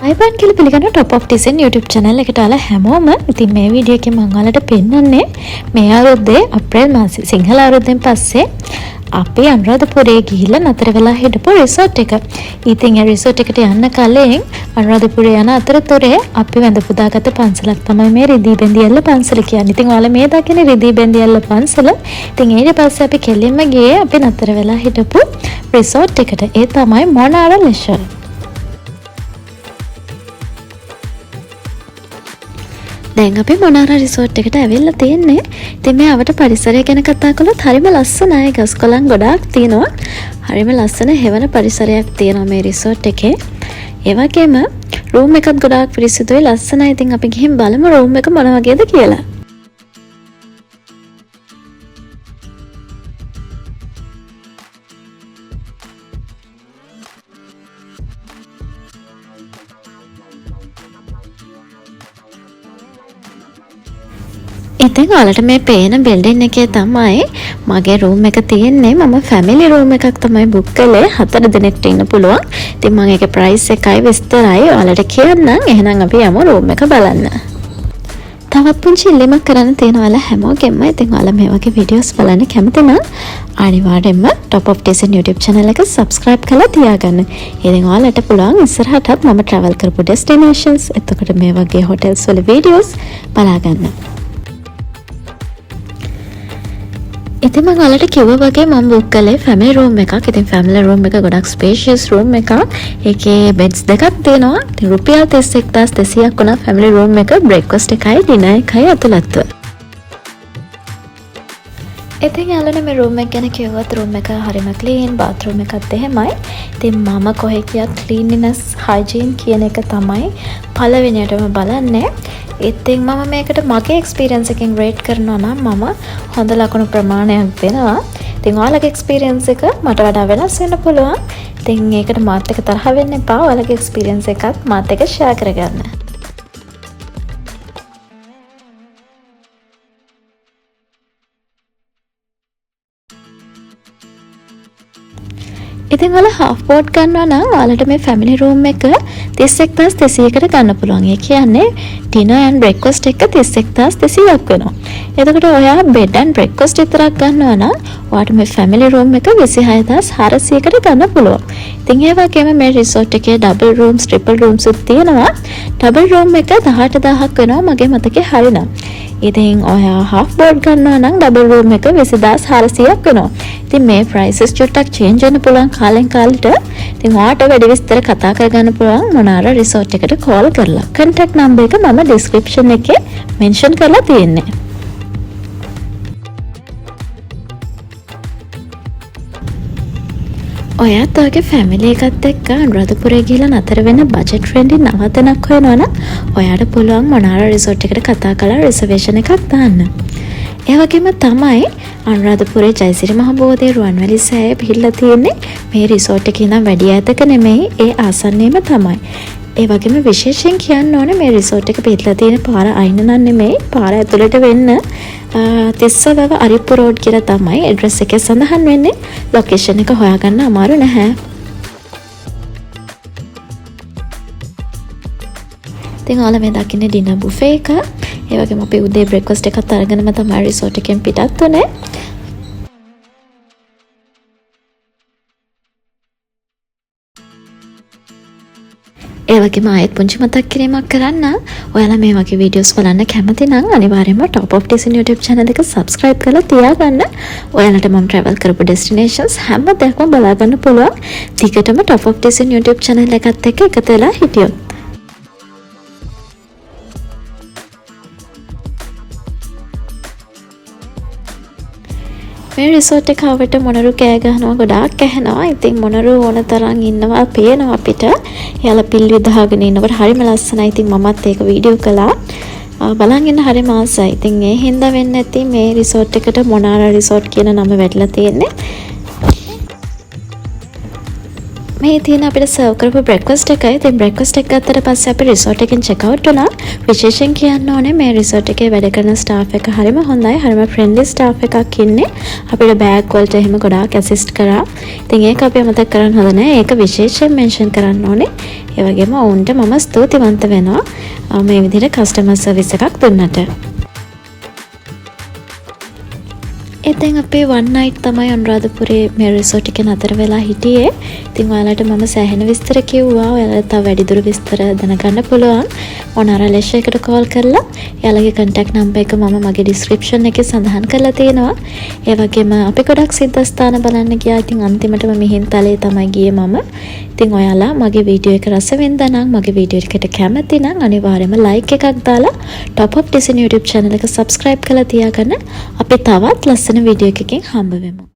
අයිබන් කියලා පිළිගන්න Top of Design YouTube channel එකට ආලා හැමෝම ඉතින් මේ වීඩියෝ එකේ මම ඔයාලට පෙන්වන්නේ මේ අවුරුද්දේ අප්‍රේල් මාසේ සිංහල අවුරුද්දෙන් පස්සේ අපි අනුරාධපුරේ ගිහිල්ලා නතර වෙලා හිටපු රිසෝට් එක. ඉතින් ඒ රිසෝට් එකට යන්න කලින් අනුරාධපුරේ යන අතරතුරේ අපි වැඳ පුදාගත්ත පන්සලක් තමයි මේ රිදී බෙන්දියල්ල පන්සල කියන්නේ. ඉතින් ඔයාලා මේ දකින රිදී බෙන්දියල්ල පන්සල. ඉතින් ඊට පස්සේ අපි කෙලින්ම ගියේ අපි නතර වෙලා හිටපු රිසෝට් එකට. ඒ තමයි මොනාරා ලෙෂර්. දැන් අපි මොනාරා රිසෝට් එකට ඇවිල්ලා තියෙන්නේ. ඉතින් මේ අවට පරිසරය ගැන කතා කළොත් හරිම ලස්සනයි. ගස් කොළන් ගොඩාක් තියෙනවා. හරිම ලස්සන හෙවන පරිසරයක් තියෙනවා මේ රිසෝට් එකේ. ඒ වගේම රූම් එකත් ගොඩාක් පිරිසිදුයි ලස්සනයි. ඉතින් අපි ගිහින් බලමු රූම් එක මොන වගේද කියලා. ඉතින් ඔයාලට මේ පේන බිල්ඩින් එකේ තමයි මගේ රූම් එක තියෙන්නේ. මම ෆැමිලි රූම් එකක් තමයි බුක් කළේ. 4 දෙනෙක්ට ඉන්න පුළුවන්. ඉතින් මම ඒකේ ප්‍රයිස් එකයි විස්තරයි ඔයාලට කියන්නම්. එහෙනම් අපි යමු රූම් එක බලන්න. තවත් පුංචි ඉල්ලීමක් කරන්න තියෙනවා ඔයාලා හැමෝගෙම. ඉතින් ඔයාලා මේ වගේ වීඩියෝස් බලන්න කැමති නම් අනිවාර්යෙන්ම Top of Design YouTube channel එක subscribe කරලා තියාගන්න. ඉතින් ඔයාලට පුළුවන් ඉස්සරහටත් මම travel කරපු destinations එතකොට මේ වගේ hotels වල වීඩියෝස් බලා ගන්න. ඉතින් මම ඔයාලට කිව්වා වගේ මම බුක් කළේ ෆැමිලි රූම් එකක්. ඉතින් ෆැමිලි රූම් එක ගොඩක් ස්පේෂියස් රූම් එකක්. ඒකේ බෙඩ්ස් දෙකක් තියෙනවා. ඉතින් රුපියල් 31200ක් වුණා ෆැමිලි රූම් එක. බ්‍රේක්ෆාස්ට් එකයි ඩිනර් එකයි ඇතුළත්ව. ඉතින් යාළුවනේ මේ රූම් එක ගැන කිව්වොත් රූම් එක හරිම ක්ලීන්, බාත්රූම් එකත් එහෙමයි. ඉතින් මම කොහේ කියත් ක්ලීන්ලිනස්, හයිජීන් කියන එක තමයි පළවෙනියටම බලන්නේ. ඉතින් මම මේකට මගේ එක්ස්පීරියන්ස් එකෙන් රේට් කරනවා නම් මම හොඳ ලකුණු ප්‍රමාණයක් දෙනවා. ඉතින් ඔයාලගේ එක්ස්පීරියන්ස් එක මට වඩා වෙනස් වෙන්න පුළුවන්. ඉතින් ඒකට මාත් එක්ක තරහ වෙන්න එපා. ඔයාලගේ එක්ස්පීරියන්ස් එකත් මාත් එක්ක ෂෙයා කරගන්න. ඉතින් ඔයාලා half board ගන්නවා නම් ඔයාලට මේ family room එක 31200කට ගන්න පුළුවන්. ඒ කියන්නේ dinner and breakfast එක 31200ක් වෙනවා. එතකොට ඔයා bed and breakfast විතරක් ගන්නවා නම් ඔයාට මේ family room එක 26400කට ගන්න පුළුවන්. ඉතින් ඒ වගේම මේ resort එකේ double rooms, triple rooms උත් තියෙනවා. double room එක 18000ක් වෙනවා මගේ මතකේ හරිනම්. ඉතින් ඔයා half board ගන්නවා නම් double room එක 20400ක් වෙනවා. ඉතින් මේ prices චුට්ටක් change වෙන්න පුළුවන් කාලෙන් කාලෙට. ඉතින් ඔයාට වැඩි විස්තර කතා කරගන්න පුළුවන් මොනාරා resort එකට call කරලා. contact number එක මම description එකේ mention කරලා තියෙන්නේ. ඔයාත් ඔයගේ ෆැමිලි එකත් එක්ක අනුරාධපුරේ ගිහලා නතර වෙන බජට් ෆ්‍රෙන්ඩ්ලි නවතනක් හොයනවනම් ඔයාට පුළුවන් මොනාරා රිසෝට් එකට කතා කරලා රිසර්වේෂන් එකක් දාන්න. ඒ වගේම තමයි අනුරාධපුරේ ජයසිරි මහ බෝධිය රුවන්වැලි සෑය පිහිටලා තියෙන්නේ මේ රිසෝට් එකේ නම් වැඩි ඈතක නෙමෙයි ඒ ආසන්නයේම තමයි. ඒ වගේම විශේෂයෙන් කියන්න ඕනේ මේ රිසෝට් එක පිහිටලා තියෙන පාර අයින නම් නෙමෙයි පාර ඇතුළට වෙන්න තිස්සවව අරිප්පු රෝඩ් කියලා තමයි ඇඩ්‍රස් එකේ සඳහන් වෙන්නේ. ලොකේෂන් එක හොයාගන්න අමාරු නැහැ. ඉතින් ඔයාලා මේ දකින්නේ ඩිනර් බුෆේ එක. ඒ වගේම අපි උදේ බ්‍රේක්ෆාස්ට් එකත් අරගෙනම තමයි රිසෝට් එකෙන් පිටත් වුනේ. ඒ වගේම ආයෙත් පුංචි මතක් කිරීමක් කරන්න. ඔයාලා මේ වගේ වීඩියෝස් බලන්න කැමති නම් අනිවාර්යයෙන්ම Top of Design YouTube channel එක subscribe කරලා තියාගන්න. ඔයාලට මම travel කරපු destinations හැම දෙයක්ම බලා ගන්න පුළුවන්. ටිකටම Top of Design YouTube channel එකත් එක්ක එකතු වෙලා හිටියොත්. මේ රිසෝට් එක ආවට මොනරු කෑ ගහනවා ගොඩාක් ඇහෙනවා. ඉතින් මොනරු ඕන තරම් ඉන්නවා පේනවා අපිට. එයාලා පිල් විදහාගෙන ඉන්නකොට හරිම ලස්සනයි. ඉතින් මමත් ඒක වීඩියෝ කළා. බලන් ඉන්න හරිම ආසයි. ඉතින් ඒ හින්දා වෙන්න ඇති මේ රිසෝට් එකට මොනාරා රිසෝට් කියන නම වැටලා තියෙන්නේ. මේ තියෙන අපිට සර්ව් කරපු බ්‍රෙක්ෆාස්ට් එකයි. ඉතින් බ්‍රෙක්ෆාස්ට් එක ගත්තට පස්සේ අපි රිසෝට් එකෙන් චෙක් අවුට් වුණා. විශේෂයෙන් කියන්න ඕනේ මේ රිසෝට් එකේ වැඩ කරන ස්ටාෆ් එක හරිම හොඳයි. හරිම ෆ්‍රෙන්ඩ්ලි ස්ටාෆ් එකක් ඉන්නේ. අපිට බෑග් වලට එහෙම ගොඩාක් ඇසිස්ට් කරා. ඉතින් ඒක අපි අමතක කරන්න හොඳ නැහැ. ඒක විශේෂයෙන් මෙන්ෂන් කරන්න ඕනේ. ඒ වගේම ඔවුන්ට මම ස්තුතිවන්ත වෙනවා මේ විදිහට කස්ටමර් සර්විස් එකක් දුන්නට. ඉතින් අපි one night තමයි අනුරාධපුරේ මේ රිසෝට් එකේ නතර වෙලා හිටියේ. ඉතින් ඔයාලට මම සෑහෙන විස්තර කිව්වා. ඔයාලට තව වැඩිදුර විස්තර දැනගන්න පුළුවන්. මොනාරා ලෙෂ එකට කෝල් කරලා එයාලගේ contact number එක මම මගේ description එකේ සඳහන් කරලා තියෙනවා. ඒ වගේම අපි ගොඩක් සිද්ධාස්ථාන බලන්න ගියා. ඉතින් අන්තිමටම මිහින්තලේ තමයි ගියේ මම. ඉතින් ඔයාලා මගේ වීඩියෝ එක රස වින්දා නම් මගේ වීඩියෝ එකට කැමති නම් අනිවාර්යයෙන්ම like එකක් දාලා Top of Design YouTube channel එක subscribe කරලා තියාගන්න. අපි තවත් ලස්සන වීඩියෝ එකකින් හම්බ වෙමු.